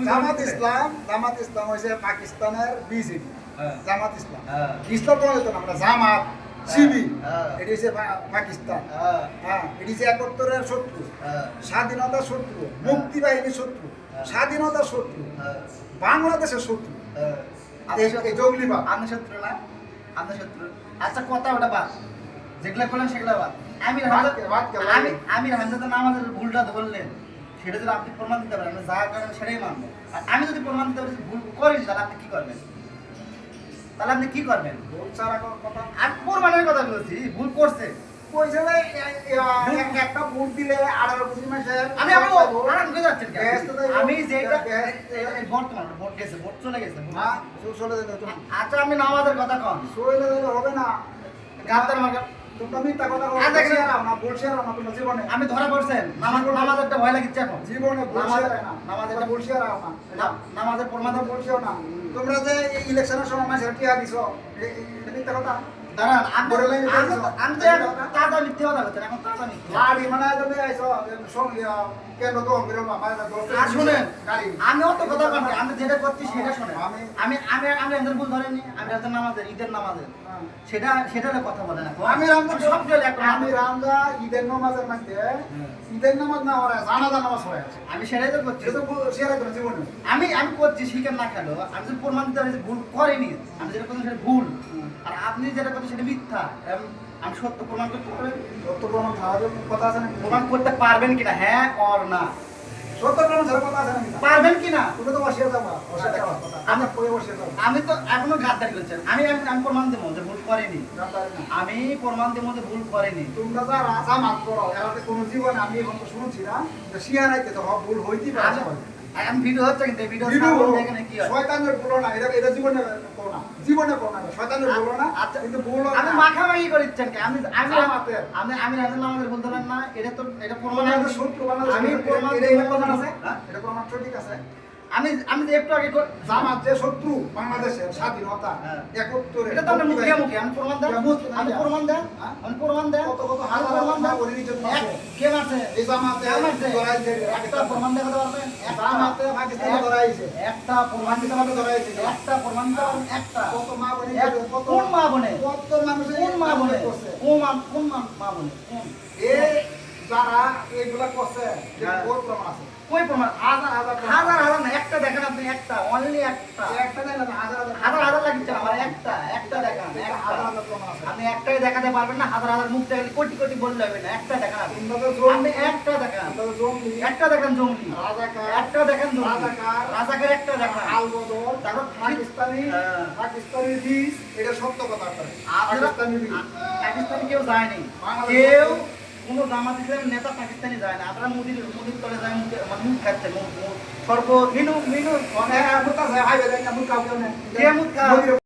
জামাত ইসলাম হইছে পাকিস্তানের বিজেপি। জামাত ইসলাম ইসলাম কোন হইতো না, আমরা জামাত শিবি, এটি হচ্ছে পাকিস্তান। হ্যাঁ, এটি হচ্ছে 71-এর শত্রু, স্বাধীনতার শত্রু, মুক্তি বাহিনীর শত্রু, স্বাধীনতার শত্রু, বাংলাদেশের শত্রু। এই জঙ্গলিবাদ আপনি শত্রু না, আপনি শত্রু। আচ্ছা, কথা ওটা বাদ, যেগুলা করলেন সেগুলা বাদ। আমির হামজাদের নামাজের ভুলটা ধরলেন, সেটা যদি আপনি প্রমাণ দিতে পারেন, যা করেন সেটাই মানবো। আর আমি যদি প্রমাণ দিতে পারি ভুল করিনি, তাহলে আপনি কি করবেন? তাহলে আপনি কি করবেন? ভুল ছাড়া কথা, আর প্রমাণের কথা বলছি, ভুল করছে। একটা ভোট দিলে 18 মাসের আমি যেটা বর্তমান ভোট গেছে, ভোট চলে গেছে। আচ্ছা, আমি নামাজের কথা কম হবে না, গাদ্দার মার্কা তোমরা মিথ্যা কথা বলো না, বলছি না তোমরা জীবনে। আমি ধরা পড়ছেন নামাজের ভয় লাগিচ্ছে এখন জীবনে বলছি না, নামাজের বলছি না, নামাজের প্রমাণ বলছিও না। তোমরা যে ইলেকশনের সময় মাসের টিয়া দিছো, মিথ্যা কথা। দাঁড়ান, আমি তো তাজা মিথ্যে কথা বলছেন, এখন তাজা মিথ্যে। গাড়ি মানে তুমি আইছো কেন তো শুনেন, আমি অত কথা বলছি, আমি যেটা করছি সেটা শোনেন। আমি আমি আমি আমাদের ভুল ধরেনি, আমি রাতের নামাজের, ঈদের নামাজের, সেটার কথা বলে না। আমি রামদা ঈদের নামাজের মধ্যে ঈদের নামাজ না হয়, জানাজা নামাজ হয় আছে। আমি সেটাই তো করছি, জীবনে আমি করছি, স্বীকার না খেলো। আমি যদি প্রমাণ দিতে পারি যে ভুল করিনি, আমি যেটা করছি সেটা ভুল, আর আপনি যেটা করছেন সেটা মিথ্যা, আমি সত্য প্রমাণ করতে পারবেন? সত্য প্রমাণ ছাড়া কথা আছে না? প্রমাণ করতে পারবেন কিনা, হ্যাঁ অর না? সত্য প্রমাণ ছাড়া কথা আছে না? পারবেন কিনা? তুমি তো বসিয়ে যাবা, আমরা পরে বসিয়ে যাবো। আমি তো এখনো গাদ্দারি করছেন। আমি প্রমাণ দেবো যে ভুল করেনি, আমি প্রমাণ দেবো যে ভুল করেনি। তোমরা যা রাজা মাত করো, এরাতে কোনো জীবন আমি এখন তো শুনছি না যে শিয়ারাইতে তো ভুল হইতেই পারে। আমি ভিডিও হচ্ছে, কিন্তু ভিডিও দেখেন কি হয়। শয়তানের বলো না, এটা জীবনে করো না, জীবনে করো না, শয়তানের বলো না। আচ্ছা, কিন্তু বলো আমি মাখামাখি করিচ্ছেন কি? আমি রাজা নামাজের ভুল ধরেন না, এটা তো এটা প্রমাণ আছে, সত্য আমি প্রমাণ আছে, এটা প্রমাণ ঠিক আছে। আমি যে একটু আগে জামাত যে শত্রু বাংলাদেশের স্বাধীনতা 71 এটা তো আমরা মুখে মুখে আমি প্রমাণ দেন, আমি প্রমাণ দেন, আমি প্রমাণ দেন, কত কত হাজার প্রমাণ দেন। কে মারছে? এই জামাতে ধরাইছে, একটা প্রমাণ দেখাতে পারবেন? জামাতে পাকিস্তানে ধরাইছে, একটা প্রমাণ দিতে পারবেন? ধরাইছে, একটা প্রমাণ দিতে পারবেন? একটা কত মা বনে, কোন মা বনে, কত মানুষ, কোন মা বনে, কোন মা বনে, কোন এই যারা এইগুলা করছে কোন প্রমাণ আছে? কই প্রমাণ? হাজার হাজার না, একটা দেখেন আপনি, একটা, অনলি একটা। একটা দেন না, হাজার লাগিচ্ছে আমার, একটা দেখান, আপনি একটাই দেখাতে পারবেন না। হাজার মুখ দেখালে কোটি কোটি বললে হবে না, একটা দেখান আপনি, একটা দেখান, একটা দেখান জঙ্গলি, একটা দেখান রাজাকার, একটা দেখান আলবদর, তারপর পাকিস্তানি বীজ, এটা সত্য কথা। পাকিস্তানি কেউ যায়নি, কেউ কোনো জামাত ইসলামের নেতা পাকিস্তানি যায় না। আপনারা মুদির তলে যায়, মুখ খাচ্ছে, সর্ব মিনু মিনু মুখ আছে, হাই বেদা মুখ কাউকে নেই, কে মুখ